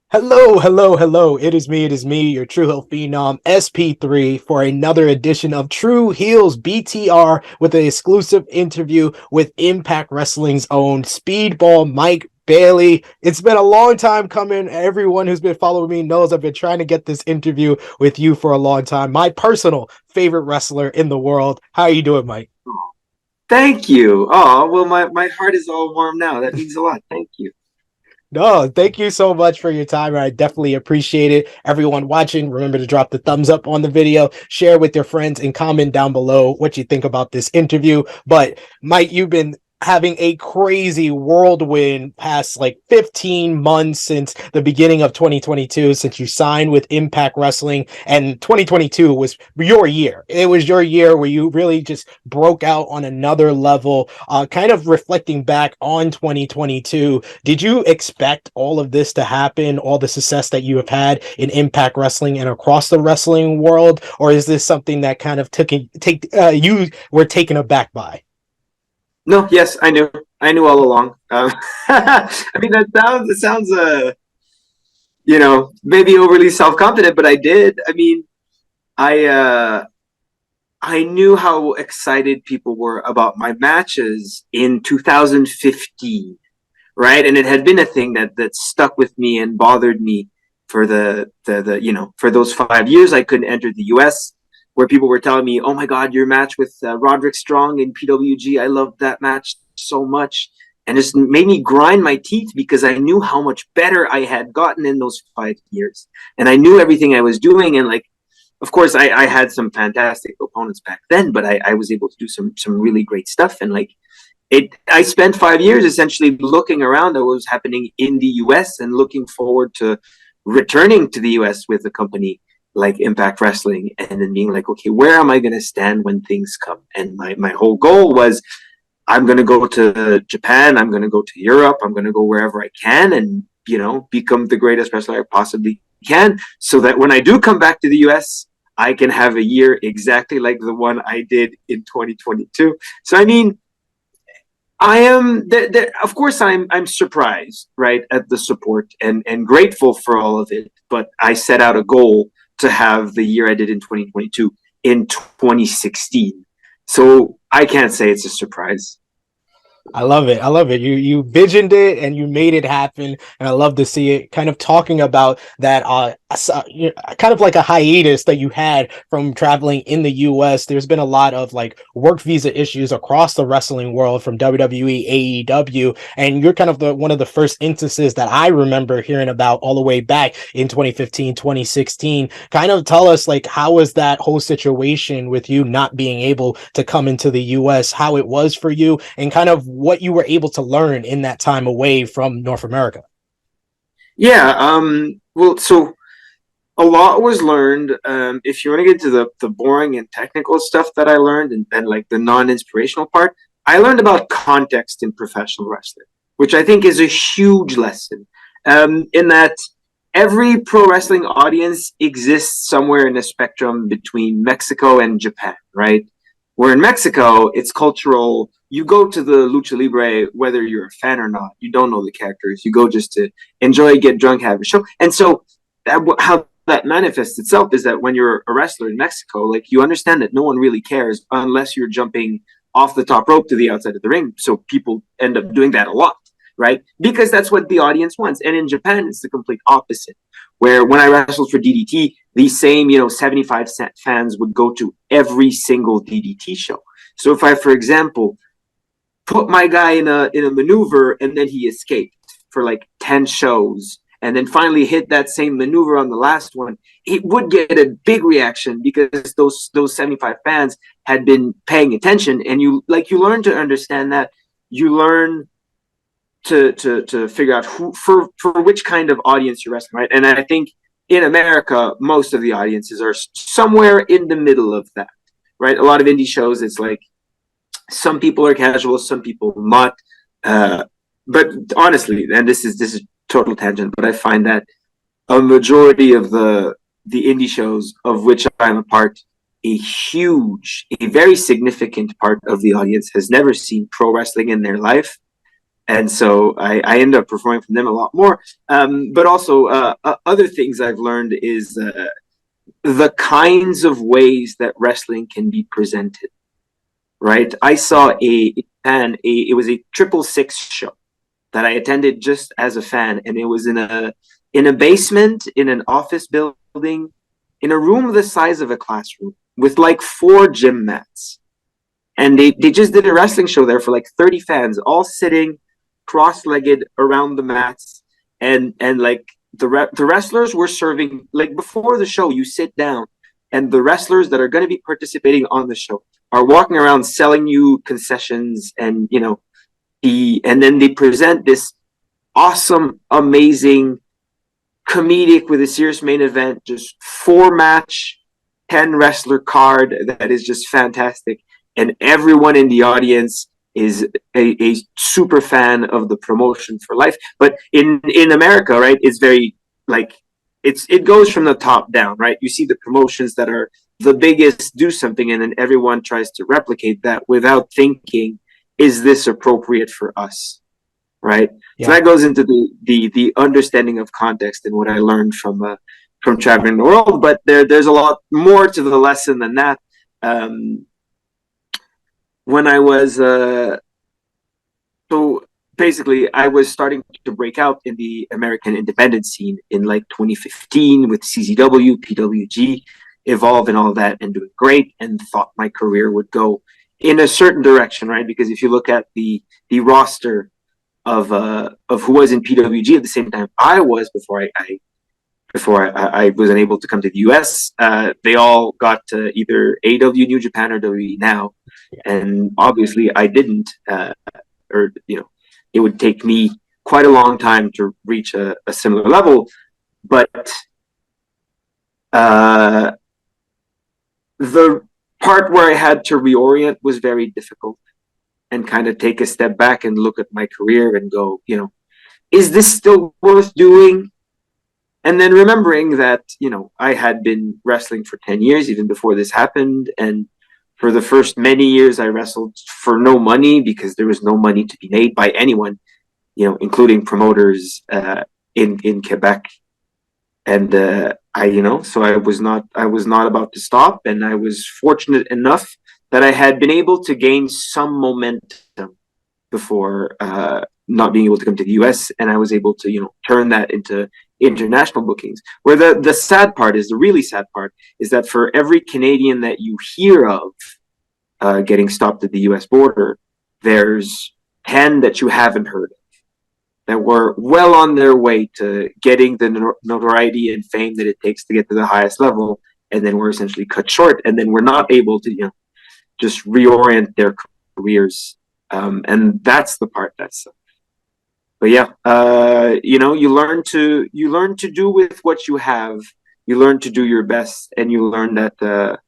Hello, hello, hello. It is me, your True Heel Phenom, SP3, for another edition of Tru Heels BTR with an exclusive interview with Impact Wrestling's own Speedball Mike Bailey. It's been a long time coming. Everyone who's been following me knows I've been trying to get this interview with you for a long time. My personal favorite wrestler in the world. How are you doing, Mike? Thank you. Oh, well, my heart is all warm now. That means a lot. Thank you. No, thank you so much for your time. I definitely appreciate it. Everyone watching, remember to drop the thumbs up on the video, share with your friends, and comment down below what you think about this interview. But Mike, you've been having a crazy whirlwind past like 15 months since the beginning of 2022, since you signed with Impact Wrestling, and 2022 was your year. It was your year where you really just broke out on another level. Kind of reflecting back on 2022, did you expect all of this to happen, all the success that you have had in Impact Wrestling and across the wrestling world, or is this something that kind of you were taken aback by? No, yes, I knew. I knew all along. I mean, it sounds maybe overly self-confident, but I did. I mean, I uh, I knew how excited people were about my matches in 2015, right? And it had been a thing that stuck with me and bothered me for for those 5 years. I couldn't enter the U.S. where people were telling me, "Oh my God, your match with Roderick Strong in PWG, I loved that match so much," and just made me grind my teeth because I knew how much better I had gotten in those 5 years, and I knew everything I was doing, and like. Of course, I had some fantastic opponents back then, but I was able to do some really great stuff, and like I spent 5 years essentially looking around at what was happening in the US and looking forward to returning to the US with a company like Impact Wrestling, and then being like, okay, where am I going to stand when things come? And my whole goal was, I'm going to go to Japan, I'm going to go to Europe, I'm going to go wherever I can, and become the greatest wrestler I possibly can, so that when I do come back to the US, I can have a year exactly like the one I did in 2022. So I mean, I am of course I'm surprised, right, at the support and grateful for all of it, but I set out a goal to have the year I did in 2022 in 2016. So I can't say it's a surprise. I love it. I love it. You visioned it and you made it happen, and I love to see it. Kind of talking about that, kind of like a hiatus that you had from traveling in the U.S. There's been a lot of like work visa issues across the wrestling world from WWE, AEW, and you're kind of the one of the first instances that I remember hearing about all the way back in 2015, 2016. Kind of tell us like how was that whole situation with you not being able to come into the U.S., how it was for you, and kind of what you were able to learn in that time away from North America. Yeah. Well, so a lot was learned. If you want to get to the boring and technical stuff that I learned, and like the non-inspirational part, I learned about context in professional wrestling, which I think is a huge lesson. In that every pro wrestling audience exists somewhere in a spectrum between Mexico and Japan, right? Where in Mexico, it's cultural. You go to the lucha libre whether you're a fan or not. You don't know the characters. You go just to enjoy, get drunk, have a show. And so how that manifests itself is that when you're a wrestler in Mexico, like, you understand that no one really cares unless you're jumping off the top rope to the outside of the ring. So people end up doing that a lot, right? Because that's what the audience wants. And in Japan, it's the complete opposite. Where when I wrestled for DDT, these same 75 fans would go to every single DDT show. So if I, for example, put my guy in a maneuver and then he escaped for like 10 shows and then finally hit that same maneuver on the last one, it would get a big reaction because those 75 fans had been paying attention. And you learn to understand that. You learn to figure out who for which kind of audience you're wrestling, right? And I think in America, most of the audiences are somewhere in the middle of that, right? A lot of indie shows, it's like some people are casual, some people not. But honestly, and this is total tangent, but I find that a majority of the indie shows of which I'm a part, a very significant part of the audience has never seen pro wrestling in their life, and so I ended up performing from them a lot more. But also other things I've learned is the kinds of ways that wrestling can be presented. Right, I saw it was a 666 show that I attended just as a fan, and it was in a basement in an office building in a room the size of a classroom with like 4 gym mats. And they just did a wrestling show there for like 30 fans, all sitting cross-legged around the mats, and like the wrestlers were serving, like before the show you sit down and the wrestlers that are going to be participating on the show are walking around selling you concessions, and and then they present this awesome, amazing, comedic with a serious main event, just 4 match, 10 wrestler card that is just fantastic. And everyone in the audience is a super fan of the promotion for life. But in America, right, it's very like it goes from the top down, right? You see the promotions that are the biggest do something, and then everyone tries to replicate that without thinking, is this appropriate for us? Right. Yeah. So that goes into the understanding of context and what I learned from traveling the world. But there's a lot more to the lesson than that. When I was so basically I was starting to break out in the American independent scene in like 2015 with CZW, PWG, Evolve, and all that, and doing great, and thought my career would go in a certain direction, right? Because if you look at the roster of who was in PWG at the same time I was before I wasn't able to come to the US. They all got to either AW New Japan or WWE Now, and obviously I didn't. Or it would take me quite a long time to reach a similar level. But the part where I had to reorient was very difficult, and kind of take a step back and look at my career and go, is this still worth doing? And then remembering that, I had been wrestling for 10 years, even before this happened. And for the first many years, I wrestled for no money because there was no money to be made by anyone, including promoters in Quebec. And so I was not about to stop. And I was fortunate enough that I had been able to gain some momentum before not being able to come to the US, and I was able to turn that into international bookings. Where the sad part is, the really sad part is that for every Canadian that you hear of getting stopped at the US border, there's 10 that you haven't heard of that were well on their way to getting the notoriety and fame that it takes to get to the highest level, and then were essentially cut short, and then we're not able to just reorient their careers. And that's the part that sucks. But yeah, you learn to do with what you have. You learn to do your best, and you learn that the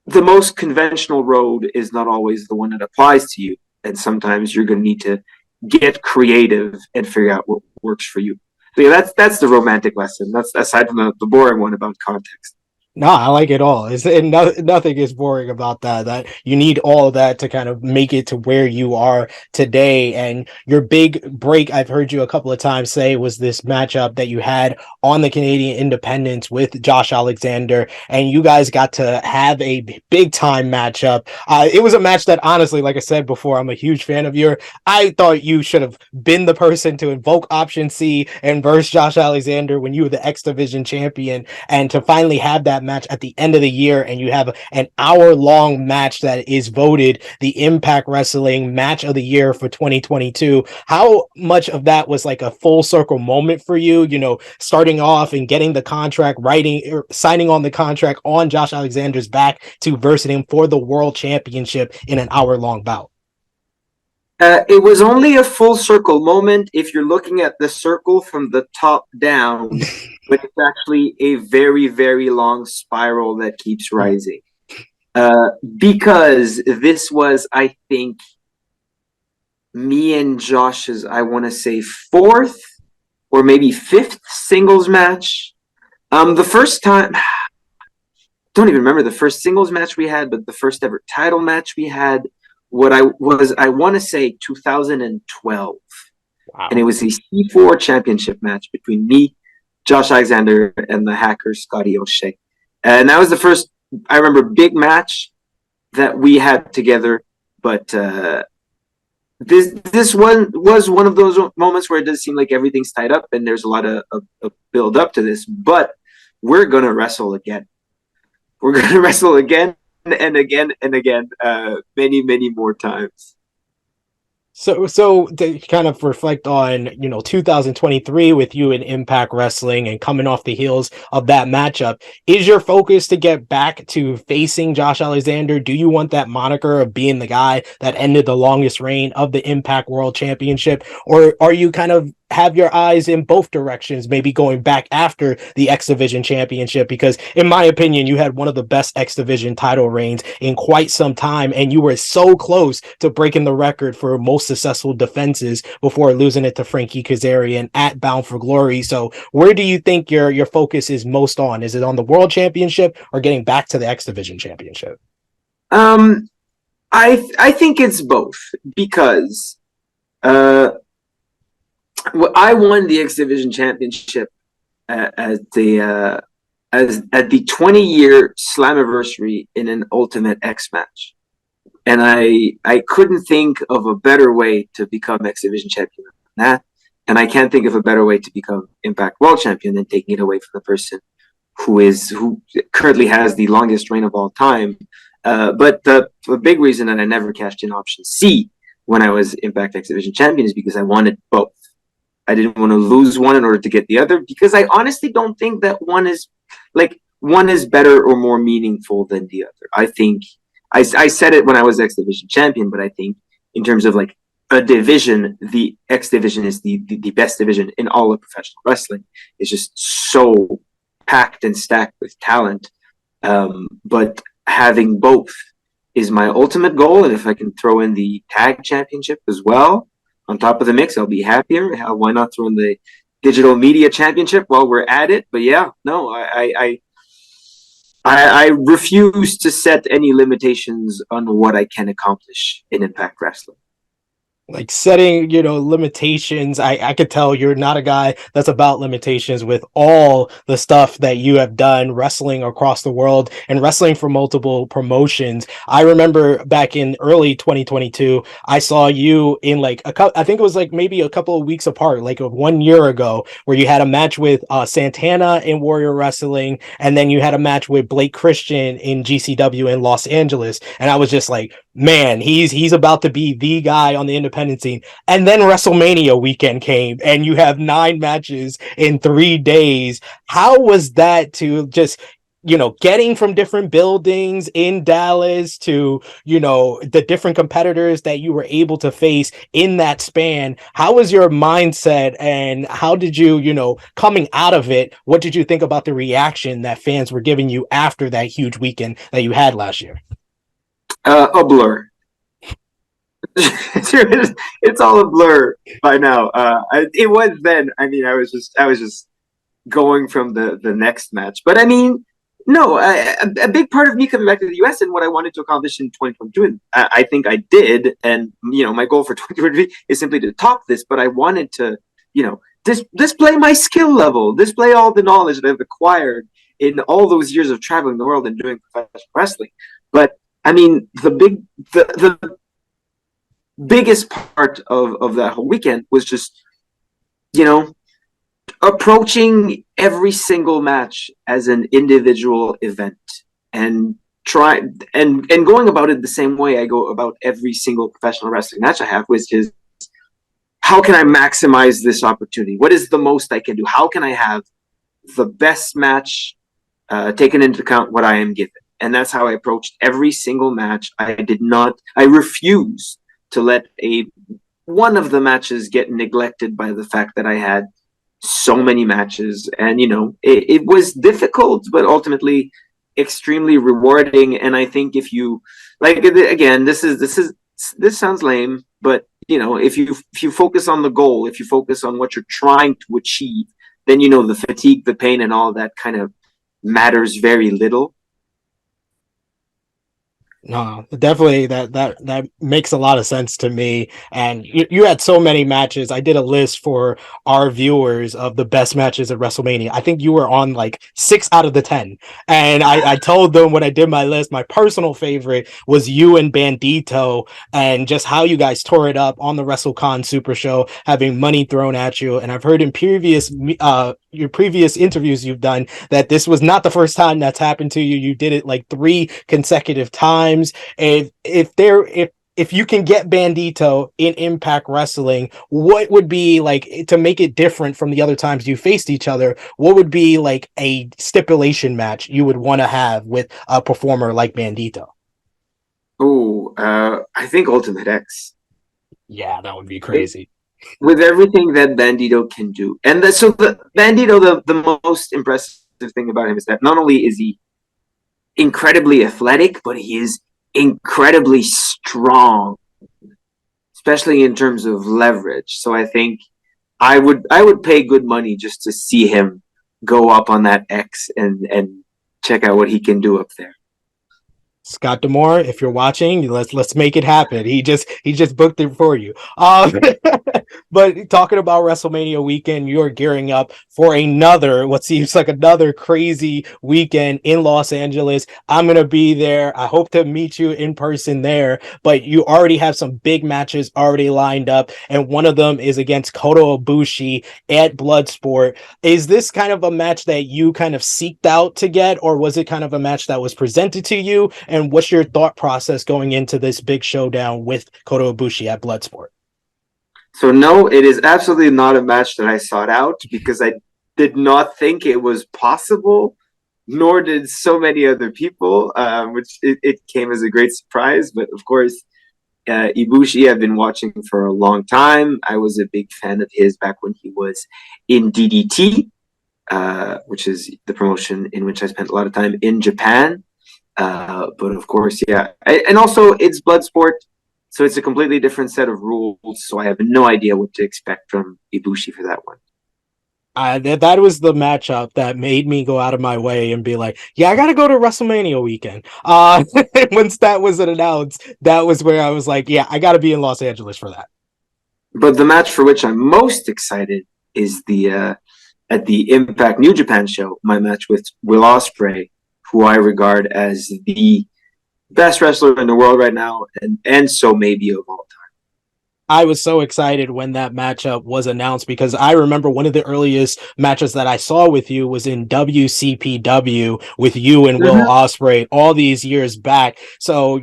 most conventional road is not always the one that applies to you, and sometimes you're going to need to get creative and figure out what works for you. So yeah, that's the romantic lesson. That's aside from the boring one about context. No, I like it all. Nothing is boring about that. That you need all of that to kind of make it to where you are today. And your big break, I've heard you a couple of times say, was this matchup that you had on the Canadian Independence with Josh Alexander, and you guys got to have a big time matchup. It was a match that, honestly, like I said before, I'm a huge fan of your. I thought you should have been the person to invoke Option C and verse Josh Alexander when you were the X Division champion, and to finally have that match at the end of the year, and you have an hour-long match that is voted the Impact Wrestling Match of the Year for 2022. How much of that was like a full circle moment for you, starting off and getting the contract, signing on the contract on Josh Alexander's back to versing him for the World Championship in an hour-long bout? It was only a full circle moment if you're looking at the circle from the top down, but it's actually a very, very long spiral that keeps rising. Because this was, I think, me and Josh's, I want to say, 4th or maybe 5th singles match. The first time, don't even remember the first singles match we had, but the first ever title match we had I want to say 2012, and it Wow. was a C4 championship match between me, Josh Alexander, and the hacker Scotty O'Shea. And that was the first, I remember, big match that we had together. But this one was one of those moments where it does seem like everything's tied up and there's a lot of build up to this. But we're gonna wrestle again. We're gonna wrestle again and again and again, many more times. So to kind of reflect on, 2023 with you in Impact Wrestling and coming off the heels of that matchup, is your focus to get back to facing Josh Alexander? Do you want that moniker of being the guy that ended the longest reign of the Impact World Championship? Or are you kind of have your eyes in both directions, maybe going back after the X Division Championship? Because in my opinion, you had one of the best X Division title reigns in quite some time, and you were so close to breaking the record for most successful defenses before losing it to Frankie Kazarian at Bound for Glory. So where do you think your focus is most on? Is it on the World Championship or getting back to the X Division Championship? Um, I think it's both because I won the X Division Championship as the 20-year Slammiversary in an Ultimate X match, and I couldn't think of a better way to become X Division champion than that, and I can't think of a better way to become Impact World Champion than taking it away from the person who currently has the longest reign of all time. But the big reason that I never cashed in option C when I was Impact X Division champion is because I wanted both. I didn't want to lose one in order to get the other because I honestly don't think that one is better or more meaningful than the other. I think I said it when I was X Division champion, but I think in terms of like a division, the X Division is the best division in all of professional wrestling. It's just so packed and stacked with talent. But having both is my ultimate goal, and if I can throw in the tag championship as well on top of the mix, I'll be happier. Why not throw in the digital media championship while we're at it? But yeah, no, I refuse to set any limitations on what I can accomplish in Impact Wrestling. Like setting, limitations. I could tell you're not a guy that's about limitations with all the stuff that you have done wrestling across the world and wrestling for multiple promotions. I remember back in early 2022, I saw you in like I think it was like maybe a couple of weeks apart, like 1 year ago, where you had a match with Santana in Warrior Wrestling, and then you had a match with Blake Christian in GCW in Los Angeles. And I was just like, man, he's about to be the guy on the independent scene. And then WrestleMania weekend came, and you have 9 matches in 3 days. How was that to just, getting from different buildings in Dallas to, the different competitors that you were able to face in that span? How was your mindset, and how did you, coming out of it, what did you think about the reaction that fans were giving you after that huge weekend that you had last year? A blur. It's all a blur by now. It was then. I mean, I was just going from the next match. But I mean, no, a big part of me coming back to the US and what I wanted to accomplish in 2022, I think I did. And my goal for 2023 is simply to top this. But I wanted to, display my skill level, display all the knowledge that I've acquired in all those years of traveling the world and doing professional wrestling. But I mean, the biggest part of that whole weekend was just, approaching every single match as an individual event and try and going about it the same way I go about every single professional wrestling match I have, which is how can I maximize this opportunity? What is the most I can do? How can I have the best match, taking into account what I am given? And that's how I approached every single match. I refused to let one of the matches get neglected by the fact that I had so many matches. And it was difficult, but ultimately extremely rewarding. And I think if you like, again, this sounds lame, but if you focus on the goal, if you focus on what you're trying to achieve, then the fatigue, the pain, and all that kind of matters very little. No, definitely that makes a lot of sense to me. And you had so many matches. I did a list for our viewers of the best matches at WrestleMania. I think you were on like 6 out of the 10. And I told them when I did my list, my personal favorite was you and Bandito, and just how you guys tore it up on the WrestleCon Super Show, having money thrown at you. And I've heard in previous your previous interviews you've done that this was not the first time that's happened to you. You did it like 3 consecutive times. If you can get Bandito in Impact Wrestling, what would be like to make it different from the other times you faced each other? What would be like a stipulation match you would want to have with a performer like Bandito? Oh, I think Ultimate X. Yeah, that would be It, crazy. with everything that Bandito can do, and so the Bandito, the most impressive thing about him is that not only is he incredibly athletic, but he is incredibly strong, especially in terms of leverage. So I think I would pay good money just to see him go up on that X and check out what he can do up there. Scott Demore, if you're watching, let's make it happen. He just booked it for you. But talking about WrestleMania weekend, you're gearing up for another what seems like another crazy weekend in Los Angeles. I'm gonna be there. I hope to meet you in person there. But you already have some big matches already lined up, and one of them is against Kota Ibushi at Bloodsport. Is this kind of a match that you kind of seeked out to get, or was it kind of a match that was presented to you? And what's your thought process going into this big showdown with Kota Ibushi at Bloodsport? So no, it is absolutely not a match that I sought out because I did not think it was possible, nor did so many other people, which it came as a great surprise. But of course, Ibushi I've been watching for a long time. I was a big fan of his back when he was in DDT, which is the promotion in which I spent a lot of time in Japan. But of course, yeah, and also it's Bloodsport, so it's a completely different set of rules. So I have no idea what to expect from Ibushi for that one. That was the matchup that made me go out of my way and be like, yeah, I got to go to WrestleMania weekend. Once that was announced, that was where I was like, yeah, I got to be in Los Angeles for that. But the match for which I'm most excited is the at the Impact New Japan show. My match with Will Ospreay, who I regard as the best wrestler in the world right now, and so maybe of all time. I was so excited when that matchup was announced because I remember one of the earliest matches that I saw with you was in WCPW with you and Will Mm-hmm. Ospreay all these years back. So,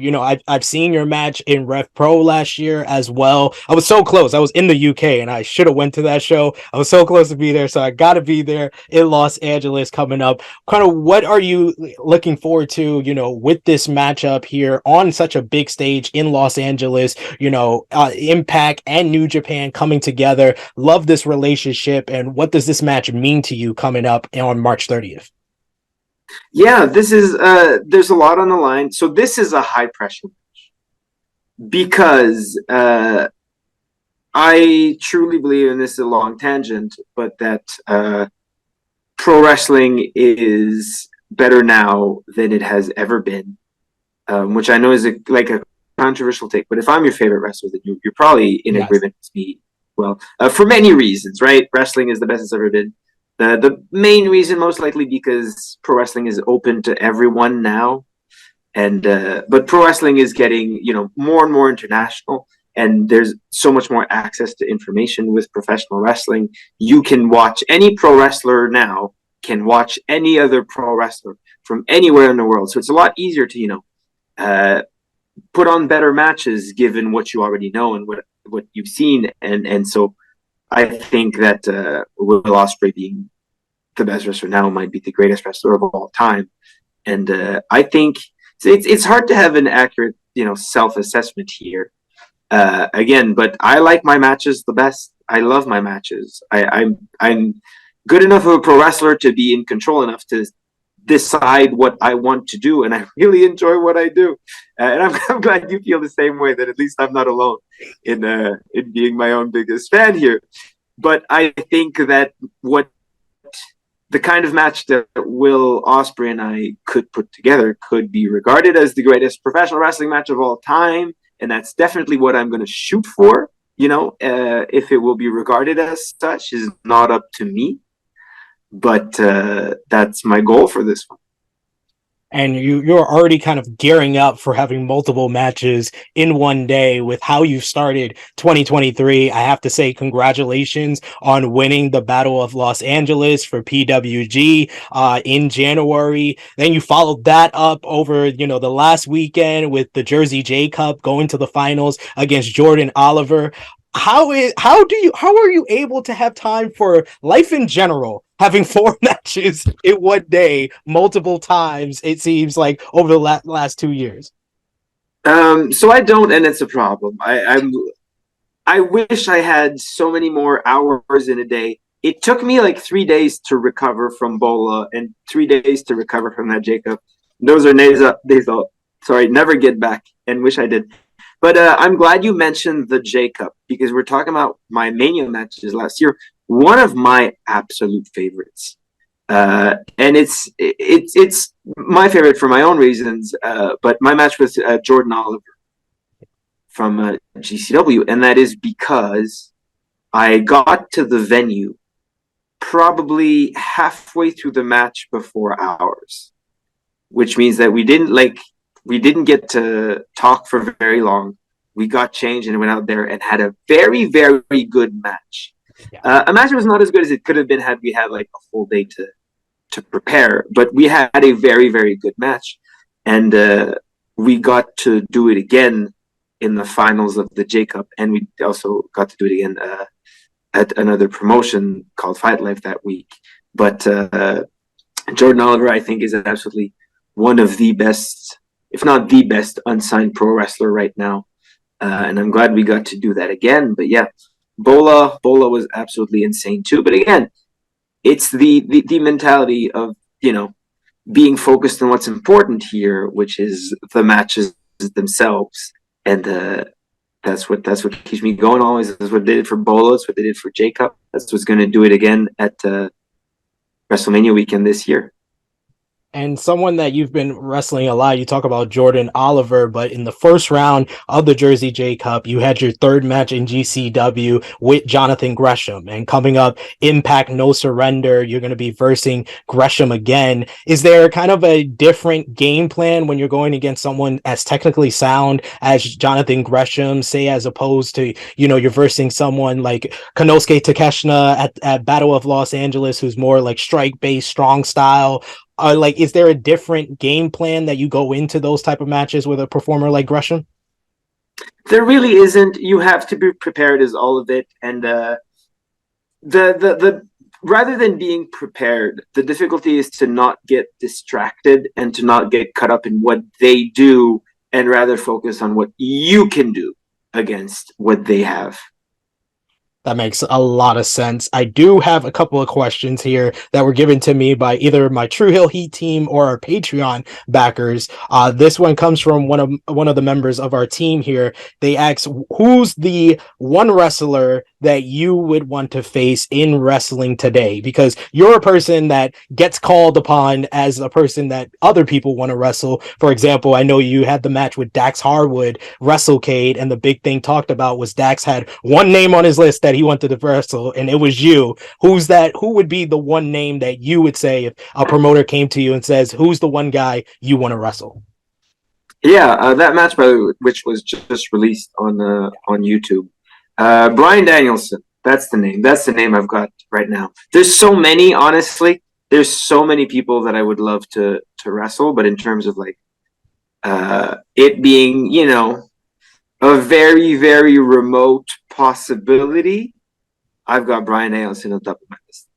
I've seen your match in Rev Pro last year as well. I was so close. I was in the UK and I should have went to that show. I was so close to be there. So I got to be there in Los Angeles coming up. Kind of what are you looking forward to, with this matchup here on such a big stage in Los Angeles, Impact and New Japan coming together. Love this relationship. And what does this match mean to you coming up on March 30th? Yeah, this is there's a lot on the line. So this is a high pressure because I truly believe, and this is a long tangent, but that pro wrestling is better now than it has ever been, which I know is like a controversial take. But if I'm your favorite wrestler, then you're probably in Yes. agreement with me. Well, for many reasons, right? Wrestling is the best it's ever been. The main reason, most likely, because pro wrestling is open to everyone now, and but pro wrestling is getting more and more international, and there's so much more access to information with professional wrestling. You can watch any pro wrestler now can watch any other pro wrestler from anywhere in the world, so it's a lot easier to uh, put on better matches given what you already know and what you've seen, and so I think that Will Ospreay being the best wrestler now might be the greatest wrestler of all time, and I think it's hard to have an accurate self assessment here. Again, but I like my matches the best. I love my matches. I'm good enough of a pro wrestler to be in control enough to decide what I want to do, and I really enjoy what I do. And I'm glad you feel the same way. That at least I'm not alone in being my own biggest fan here. But I think that what the kind of match that Will Ospreay and I could put together could be regarded as the greatest professional wrestling match of all time, and that's definitely what I'm going to shoot for. If it will be regarded as such is not up to me, but that's my goal for this one. And you're already kind of gearing up for having multiple matches in one day with how you started 2023. I have to say congratulations on winning the Battle of Los Angeles for PWG in January. Then you followed that up over, the last weekend with the Jersey J Cup going to the finals against Jordan Oliver. How are you able to have time for life in general, having 4 matches in one day multiple times, it seems like, over the last 2 years? So I don't, and it's a problem. I wish I had so many more hours in a day. It took me like 3 days to recover from Bola and 3 days to recover from that Jacob. Those are days I'll never get back, and wish I did. But I'm glad you mentioned the J Cup, because we're talking about my Mania matches last year. One of my absolute favorites, and it's my favorite for my own reasons. But my match with Jordan Oliver from GCW, and that is because I got to the venue probably halfway through the match before ours, which means that we didn't get to talk for very long. We got changed and went out there and had a very, very good match. Yeah. A match that was not as good as it could have been had we had like a full day to prepare, but we had a very, very good match. And we got to do it again in the finals of the J Cup, and we also got to do it again at another promotion called Fight Life that week. But Jordan Oliver, I think, is absolutely one of the best, if not the best, unsigned pro wrestler right now. And I'm glad we got to do that again. But yeah, Bola was absolutely insane too. But again, it's the mentality of, being focused on what's important here, which is the matches themselves. And that's what keeps me going always. That's what they did for Bola. That's what they did for Jacob. That's what's going to do it again at WrestleMania weekend this year. And someone that you've been wrestling a lot, you talk about Jordan Oliver, but in the first round of the Jersey J Cup, you had your third match in GCW with Jonathan Gresham. And coming up, Impact No Surrender, you're going to be versing Gresham again. Is there kind of a different game plan when you're going against someone as technically sound as Jonathan Gresham, say, as opposed to, you're versing someone like Konosuke Takeshita at Battle of Los Angeles, who's more like strike-based, strong style? Is there a different game plan that you go into those type of matches with a performer like Gresham? There really isn't. You have to be prepared as all of it, and the rather than being prepared, the difficulty is to not get distracted and to not get caught up in what they do, and rather focus on what you can do against what they have. That makes a lot of sense. I do have a couple of questions here that were given to me by either my Tru Heel Heat team or our Patreon backers. This one comes from one of the members of our team here. They ask, who's the one wrestler that you would want to face in wrestling today? Because you're a person that gets called upon as a person that other people want to wrestle. For example, I know you had the match with Dax Harwood, WrestleCade, and the big thing talked about was Dax had one name on his list that he wanted to wrestle, and it was you. Who would be the one name that you would say if a promoter came to you and says, who's the one guy you want to wrestle? Yeah, that match, by the way, which was just released on YouTube. Bryan Danielson. That's the name. That's the name I've got right now. There's so many, honestly. There's so many people that I would love to wrestle, but in terms of like it being, a very, very remote possibility, I've got Bryan Danielson on top of my list.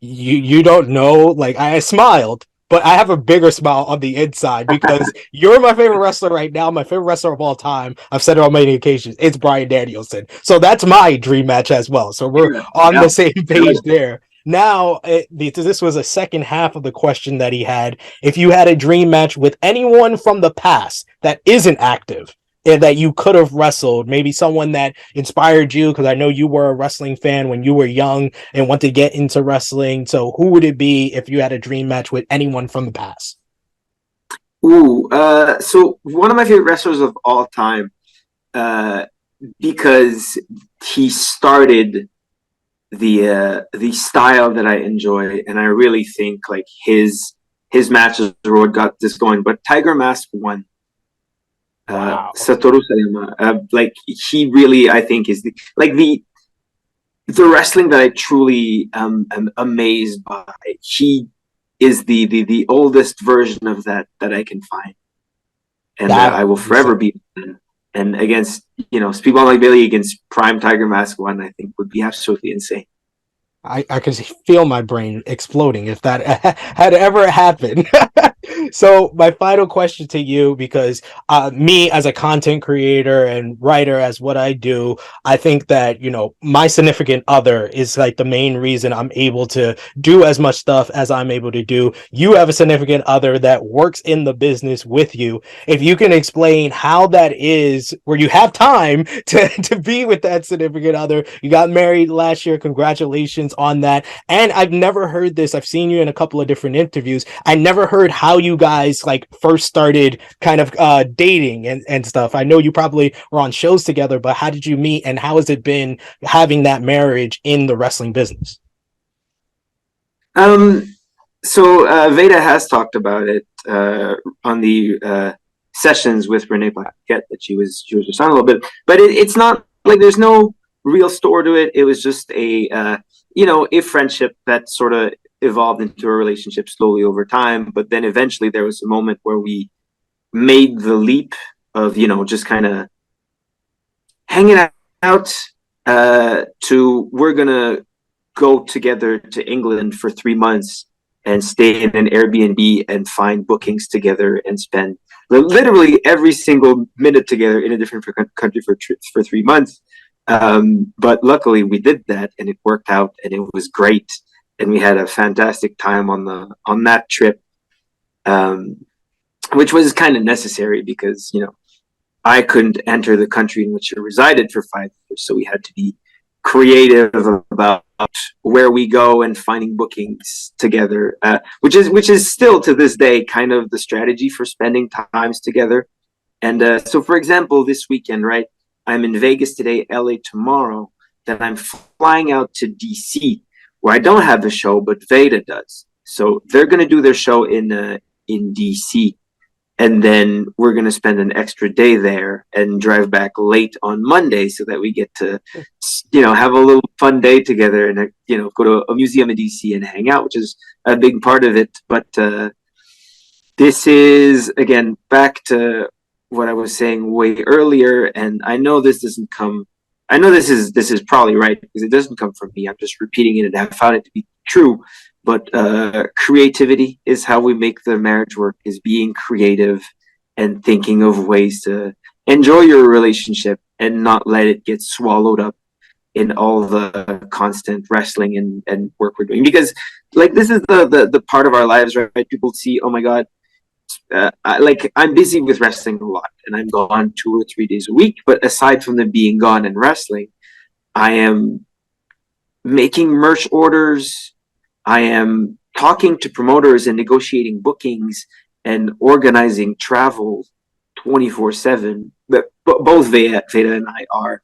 You don't know, like, I smiled, but I have a bigger smile on the inside because you're my favorite wrestler right now, my favorite wrestler of all time. I've said it on many occasions. It's Bryan Danielson. So that's my dream match as well. So we're on the same page there. Now, this was a second half of the question that he had. If you had a dream match with anyone from the past that isn't active, that you could have wrestled, maybe someone that inspired you, because I know you were a wrestling fan when you were young and wanted to get into wrestling. So who would it be if you had a dream match with anyone from the past? Ooh, so one of my favorite wrestlers of all time, uh, because he started the style that I enjoy, and I really think like his matches were what got this going. But Tiger Mask won. Wow. Satoru Sayama, like he really, I think, is the wrestling that I truly am amazed by. He is the oldest version of that I can find, and That I will is forever be. And against Speedball Mike Bailey against Prime Tiger Mask one, I think would be absolutely insane. I could feel my brain exploding if that had ever happened. So my final question to you, because me as a content creator and writer, as what I do, I think that, my significant other is like the main reason I'm able to do as much stuff as I'm able to do. You have a significant other that works in the business with you. If you can explain how that is, where you have time to be with that significant other. You got married last year. Congratulations on that. And I've never heard this. I've seen you in a couple of different interviews. I never heard how you guys like first started kind of dating and stuff. I know you probably were on shows together, but how did you meet and how has it been having that marriage in the wrestling business? Um, Veda has talked about it on the sessions with Renee Paquette that she was just on a little bit, but it's not like there's no real store to it. It was just a friendship that sort of evolved into a relationship slowly over time. But then eventually there was a moment where we made the leap of just kind of hanging out to we're gonna go together to England for 3 months and stay in an Airbnb and find bookings together and spend literally every single minute together in a different country for 3 months. But luckily we did that and it worked out and it was great. And we had a fantastic time on that trip, um, which was kind of necessary because I couldn't enter the country in which I resided for 5 years, so we had to be creative about where we go and finding bookings together, which is still to this day kind of the strategy for spending times together. And so, for example, this weekend, right? I'm in Vegas today, LA tomorrow. Then I'm flying out to DC, where I don't have a show, but Veda does. So they're going to do their show in DC, and then we're going to spend an extra day there and drive back late on Monday so that we get to have a little fun day together and go to a museum in DC and hang out, which is a big part of it. But this is again back to what I was saying way earlier, and I know this doesn't come. I know this is probably right because it doesn't come from me. I'm just repeating it, and I found it to be true. But creativity is how we make the marriage work, is being creative and thinking of ways to enjoy your relationship and not let it get swallowed up in all the constant wrestling and work we're doing. Because like this is the part of our lives, right? People see, oh my God, I'm busy with wrestling a lot and I'm gone 2 or 3 days a week. But aside from them being gone and wrestling, I am making merch orders. I am talking to promoters and negotiating bookings and organizing travel 24/7. But both Veda and I are.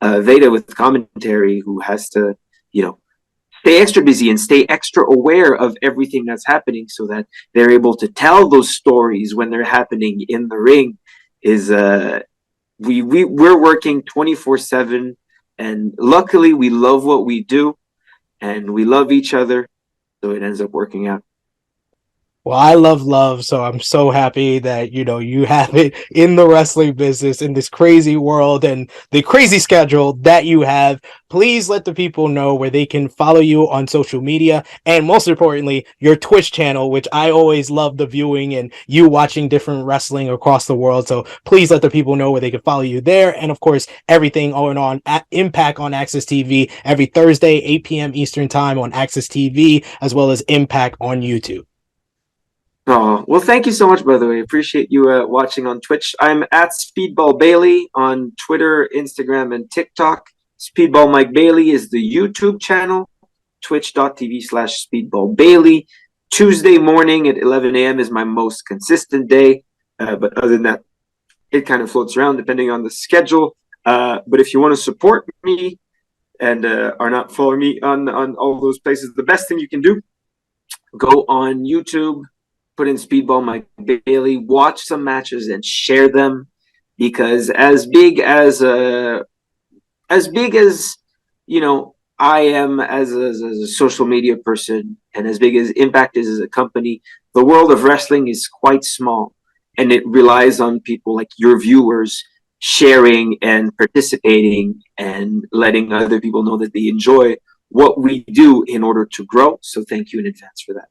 Veda with commentary, who has to, stay extra busy and stay extra aware of everything that's happening so that they're able to tell those stories when they're happening in the ring. Is we're working 24/7, and luckily we love what we do and we love each other, so it ends up working out. Well, I love love, so I'm so happy that you have it in the wrestling business in this crazy world and the crazy schedule that you have. Please let the people know where they can follow you on social media and most importantly, your Twitch channel, which I always love the viewing and you watching different wrestling across the world. So please let the people know where they can follow you there. And of course, everything going on at Impact on Access TV every Thursday, 8 p.m. Eastern time on Access TV, as well as Impact on YouTube. Oh, well, thank you so much, by the way. Appreciate you watching on Twitch. I'm at Speedball Bailey on Twitter, Instagram, and TikTok. Speedball Mike Bailey is the YouTube channel, twitch.tv/Speedball Bailey. Tuesday morning at 11 a.m. is my most consistent day. But other than that, it kind of floats around depending on the schedule. But if you want to support me and are not following me on all those places, the best thing you can do, go on YouTube, put in Speedball Mike Bailey, watch some matches and share them, because as big as you know I am as a social media person, and as big as Impact is as a company, the world of wrestling is quite small, and it relies on people like your viewers sharing and participating and letting other people know that they enjoy what we do in order to grow. So thank you in advance for that.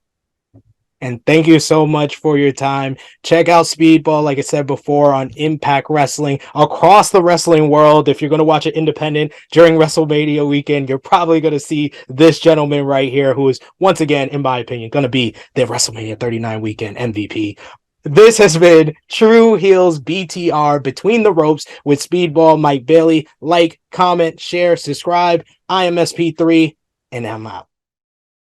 And thank you so much for your time. Check out Speedball, like I said before, on Impact Wrestling across the wrestling world. If you're going to watch it independent during WrestleMania weekend, you're probably going to see this gentleman right here, who is, once again, in my opinion, going to be the WrestleMania 39 weekend MVP. This has been Tru Heels BTR, Between the Ropes with Speedball Mike Bailey. Like, comment, share, subscribe. I am SP3, and I'm out.